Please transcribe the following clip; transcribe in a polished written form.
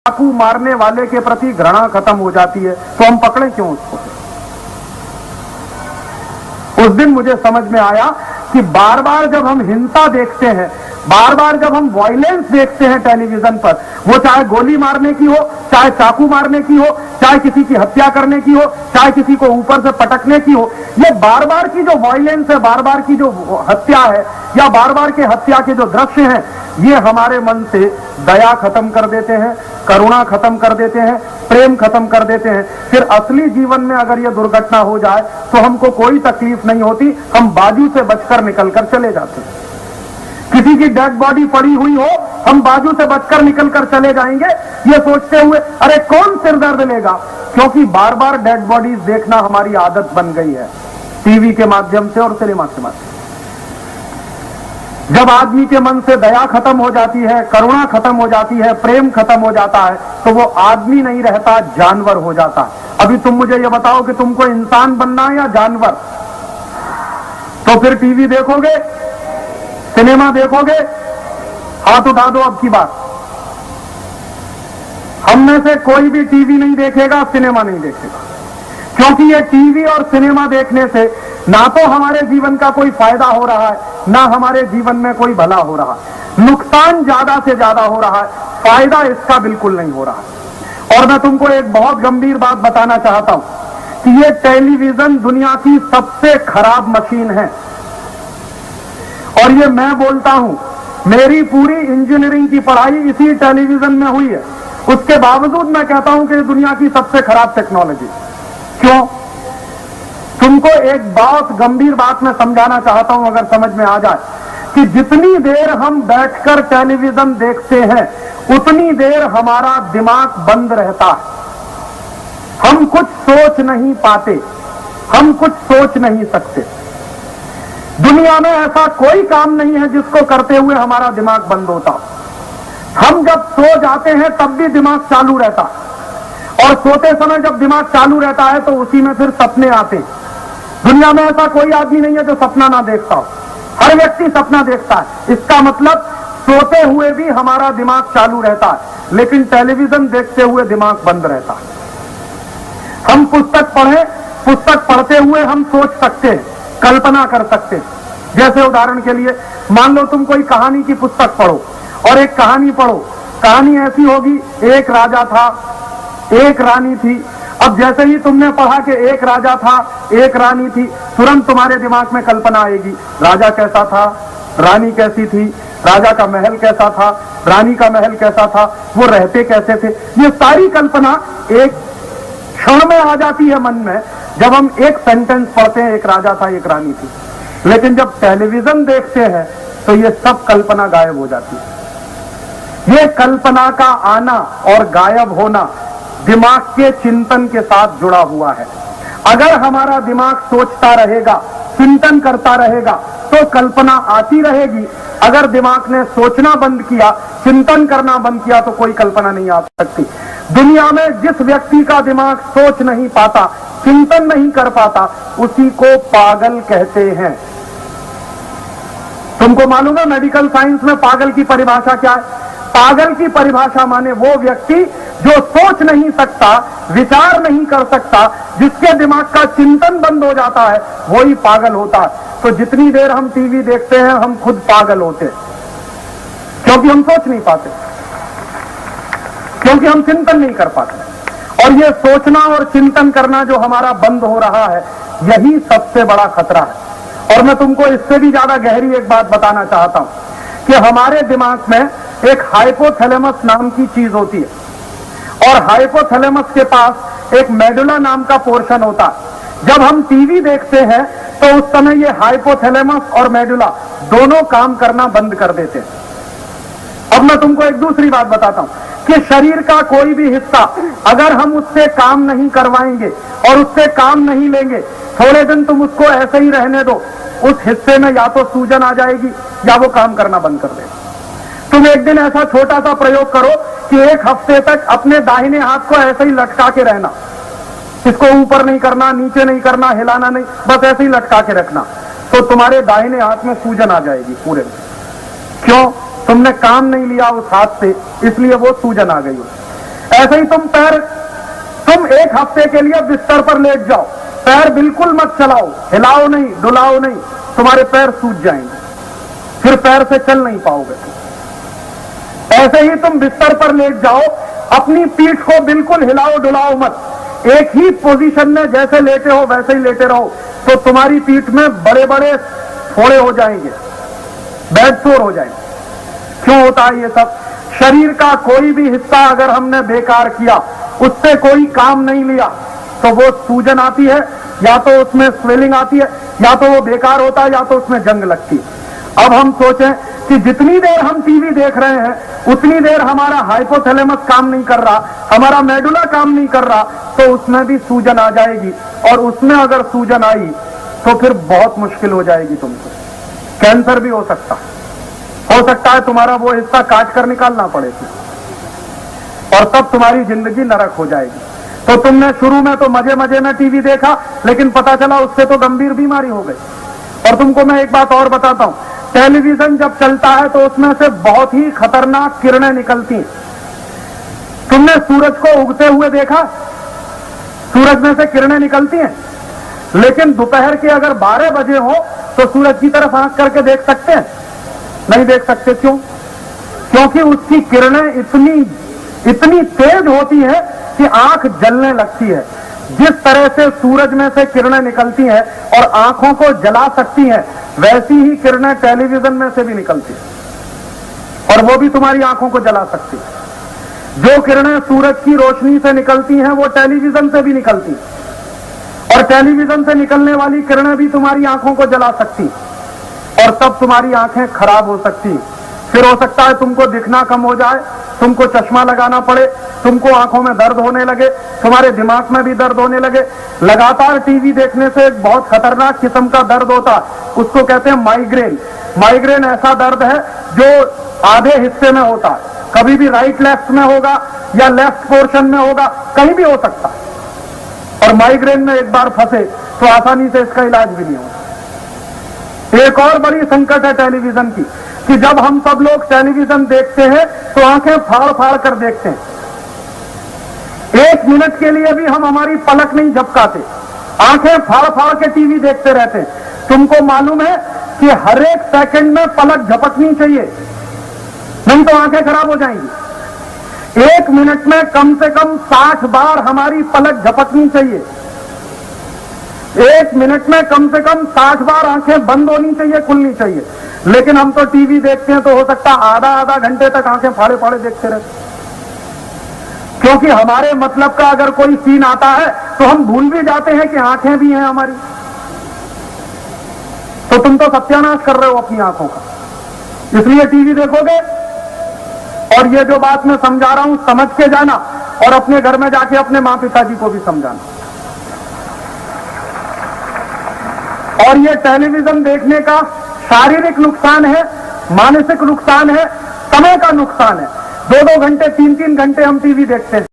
चाकू मारने वाले के प्रति घृणा खत्म हो जाती है, तो हम पकड़े क्यों उसको? उस दिन मुझे समझ में आया कि बार बार जब हम हिंसा देखते हैं, बार बार जब हम वायलेंस देखते हैं टेलीविजन पर, वो चाहे गोली मारने की हो, चाहे चाकू मारने की हो, चाहे किसी की हत्या करने की हो, चाहे किसी को ऊपर से पटकने की हो, ये बार बार की जो वायलेंस है, बार बार की जो हत्या है, या बार बार के हत्या के जो दृश्य हैं, ये हमारे मन से दया खत्म कर देते हैं, करुणा खत्म कर देते हैं, प्रेम खत्म कर देते हैं। फिर असली जीवन में अगर ये दुर्घटना हो जाए तो हमको कोई तकलीफ नहीं होती, हम बाजू से बचकर निकलकर चले जाते हैं। किसी की डेड बॉडी पड़ी हुई हो, हम बाजू से बचकर निकलकर चले जाएंगे, ये सोचते हुए अरे कौन सिर दर्द लेगा, क्योंकि बार बार डेड बॉडीज देखना हमारी आदत बन गई है, टीवी के माध्यम से और सिनेमा के माध्यम से। जब आदमी के मन से दया खत्म हो जाती है, करुणा खत्म हो जाती है, प्रेम खत्म हो जाता है, तो वो आदमी नहीं रहता, जानवर हो जाता है। अभी तुम मुझे ये बताओ कि तुमको इंसान बनना है या जानवर? तो फिर टीवी देखोगे, सिनेमा देखोगे? हाथ उठा दो अब की बात। हम में से कोई भी टीवी नहीं देखेगा, सिनेमा नहीं देखेगा, क्योंकि ये टीवी और सिनेमा देखने से ना तो हमारे जीवन का कोई फायदा हो रहा है, ना हमारे जीवन में कोई भला हो रहा है। नुकसान ज्यादा से ज्यादा हो रहा है, फायदा इसका बिल्कुल नहीं हो रहा है। और मैं तुमको एक बहुत गंभीर बात बताना चाहता हूं कि ये टेलीविजन दुनिया की सबसे खराब मशीन है। और ये मैं बोलता हूं, मेरी पूरी इंजीनियरिंग की पढ़ाई इसी टेलीविजन में हुई है, उसके बावजूद मैं कहता हूं कि दुनिया की सबसे खराब टेक्नोलॉजी। क्यों? तुमको एक बहुत गंभीर बात मैं समझाना चाहता हूं, अगर समझ में आ जाए, कि जितनी देर हम बैठकर टेलीविजन देखते हैं, उतनी देर हमारा दिमाग बंद रहता है। हम कुछ सोच नहीं पाते, हम कुछ सोच नहीं सकते। दुनिया में ऐसा कोई काम नहीं है जिसको करते हुए हमारा दिमाग बंद होता। हम जब सो जाते हैं तब भी दिमाग चालू रहता, और सोते समय जब दिमाग चालू रहता है तो उसी में फिर सपने आते। दुनिया में ऐसा कोई आदमी नहीं है जो सपना ना देखता हो, हर व्यक्ति सपना देखता है। इसका मतलब सोते हुए भी हमारा दिमाग चालू रहता है, लेकिन टेलीविजन देखते हुए दिमाग बंद रहता है। हम पुस्तक पढ़ें, पुस्तक पढ़ते हुए हम सोच सकते हैं, कल्पना कर सकते हैं। जैसे उदाहरण के लिए मान लो तुम कोई कहानी की पुस्तक पढ़ो और एक कहानी पढ़ो, कहानी ऐसी होगी, एक राजा था, एक रानी थी। अब जैसे ही तुमने पढ़ा कि एक राजा था, एक रानी थी, तुरंत तुम्हारे दिमाग में कल्पना आएगी, राजा कैसा था, रानी कैसी थी, राजा का महल कैसा था, रानी का महल कैसा था, वो रहते कैसे थे। ये सारी कल्पना एक क्षण में आ जाती है मन में, जब हम एक सेंटेंस पढ़ते हैं, एक राजा था, एक रानी थी। लेकिन जब टेलीविजन देखते हैं तो ये सब कल्पना गायब हो जाती है। ये कल्पना का आना और गायब होना दिमाग के चिंतन के साथ जुड़ा हुआ है। अगर हमारा दिमाग सोचता रहेगा, चिंतन करता रहेगा, तो कल्पना आती रहेगी। अगर दिमाग ने सोचना बंद किया, चिंतन करना बंद किया, तो कोई कल्पना नहीं आ सकती। दुनिया में जिस व्यक्ति का दिमाग सोच नहीं पाता, चिंतन नहीं कर पाता, उसी को पागल कहते हैं। तुमको मालूम है मेडिकल साइंस में पागल की परिभाषा क्या है? पागल की परिभाषा माने वो व्यक्ति जो सोच नहीं सकता, विचार नहीं कर सकता, जिसके दिमाग का चिंतन बंद हो जाता है, वही पागल होता है। तो जितनी देर हम टीवी देखते हैं, हम खुद पागल होते, क्योंकि हम सोच नहीं पाते, क्योंकि हम चिंतन नहीं कर पाते। और ये सोचना और चिंतन करना जो हमारा बंद हो रहा है, यही सबसे बड़ा खतरा है। और मैं तुमको इससे भी ज्यादा गहरी एक बात बताना चाहता हूं कि हमारे दिमाग में एक हाइपोथैलेमस नाम की चीज होती है, और हाइपोथैलेमस के पास एक मेडुला नाम का पोर्शन होता है। जब हम टीवी देखते हैं तो उस समय ये हाइपोथैलेमस और मेडुला दोनों काम करना बंद कर देते हैं। अब मैं तुमको एक दूसरी बात बताता हूं कि शरीर का कोई भी हिस्सा अगर हम उससे काम नहीं करवाएंगे और उससे काम नहीं लेंगे, थोड़े दिन तुम उसको ऐसे ही रहने दो, उस हिस्से में या तो सूजन आ जाएगी या वो काम करना बंद कर देगा। तुम एक दिन ऐसा छोटा सा प्रयोग करो कि एक हफ्ते तक अपने दाहिने हाथ को ऐसे ही लटका के रहना, इसको ऊपर नहीं करना, नीचे नहीं करना, हिलाना नहीं, बस ऐसे ही लटका के रखना, तो तुम्हारे दाहिने हाथ में सूजन आ जाएगी पूरे में। क्यों? तुमने काम नहीं लिया उस हाथ से, इसलिए वो सूजन आ गई। ऐसे ही तुम एक हफ्ते के लिए बिस्तर पर लेट जाओ, पैर बिल्कुल मत चलाओ, हिलाओ नहीं, डुलाओ नहीं, तुम्हारे पैर सूज जाएंगे, फिर पैर से चल नहीं पाओगे। ऐसे ही तुम बिस्तर पर लेट जाओ, अपनी पीठ को बिल्कुल हिलाओ डुलाओ मत, एक ही पोजीशन में जैसे लेटे हो वैसे ही लेटे रहो, तो तुम्हारी पीठ में बड़े बड़े फोड़े हो जाएंगे, बेड सोर हो जाएंगे। क्यों होता है ये सब? शरीर का कोई भी हिस्सा अगर हमने बेकार किया, उससे कोई काम नहीं लिया, तो वो सूजन आती है, या तो उसमें स्वेलिंग आती है, या तो वो बेकार होता है, या तो उसमें जंग लगती है। अब हम सोचें कि जितनी देर हम टीवी देख रहे हैं उतनी देर हमारा हाइपोथैलेमस काम नहीं कर रहा, हमारा मेडुला काम नहीं कर रहा, तो उसमें भी सूजन आ जाएगी, और उसमें अगर सूजन आई तो फिर बहुत मुश्किल हो जाएगी तुमको। कैंसर भी हो सकता है तुम्हारा वो हिस्सा काट कर निकालना पड़ेगा, और तब तुम्हारी जिंदगी नरक हो जाएगी। तो तुमने शुरू में तो मजे मजे में टीवी देखा, लेकिन पता चला उससे तो गंभीर बीमारी हो गई। और तुमको मैं एक बात और बताता हूं, टेलीविजन जब चलता है तो उसमें से बहुत ही खतरनाक किरणें निकलती हैं। तुमने सूरज को उगते हुए देखा? सूरज में से किरणें निकलती हैं, लेकिन दोपहर के अगर 12 बजे हो तो सूरज की तरफ आंख करके देख सकते हैं? नहीं देख सकते। क्यों? क्योंकि उसकी किरणें इतनी तेज होती है कि आंख जलने लगती है। जिस तरह से सूरज में से किरणें निकलती हैं और आंखों को जला सकती हैं, वैसी ही किरणें टेलीविजन में से भी निकलती हैं, और वो भी तुम्हारी आंखों को जला सकती है। जो किरणें सूरज की रोशनी से निकलती हैं वो टेलीविजन से भी निकलती हैं, और टेलीविजन से निकलने वाली किरणें भी तुम्हारी आंखों को जला सकती हैं, और तब तुम्हारी आंखें खराब हो सकती हैं। फिर हो सकता है तुमको दिखना कम हो जाए, तुमको चश्मा लगाना पड़े, तुमको आंखों में दर्द होने लगे, तुम्हारे दिमाग में भी दर्द होने लगे। लगातार टीवी देखने से एक बहुत खतरनाक किस्म का दर्द होता है, उसको कहते हैं माइग्रेन। माइग्रेन ऐसा दर्द है जो आधे हिस्से में होता है, कभी भी राइट लेफ्ट में होगा या लेफ्ट पोर्शन में होगा, कहीं भी हो सकता है। और माइग्रेन में एक बार फंसे तो आसानी से इसका इलाज भी नहीं होता। एक और बड़ी संकट है टेलीविजन की, कि जब हम सब लोग टेलीविजन देखते हैं तो आंखें फाड़ फाड़ कर देखते हैं। 1 मिनट के लिए भी हम हमारी पलक नहीं झपकाते, आंखें फाड़ फाड़ के टीवी देखते रहते हैं। तुमको मालूम है कि हर एक सेकंड में पलक झपकनी चाहिए, नहीं तो आंखें खराब हो जाएंगी। 1 मिनट में कम से कम 60 बार हमारी पलक झपकनी चाहिए। 1 मिनट में कम से कम 60 बार आंखें बंद होनी चाहिए, खुलनी चाहिए। लेकिन हम तो टीवी देखते हैं तो हो सकता है आधा घंटे तक आंखें फाड़े फाड़े देखते रहते, क्योंकि हमारे मतलब का अगर कोई सीन आता है तो हम भूल भी जाते हैं कि आंखें भी हैं हमारी। तो तुम तो सत्यानाश कर रहे हो अपनी आंखों का, इसलिए टीवी देखोगे। और ये जो बात मैं समझा रहा हूं समझ के जाना, और अपने घर में जाके अपने मां पिताजी को भी समझाना। और ये टेलीविजन देखने का शारीरिक नुकसान है, मानसिक नुकसान है, समय का नुकसान है। 2-2 घंटे 3-3 घंटे हम टीवी देखते हैं।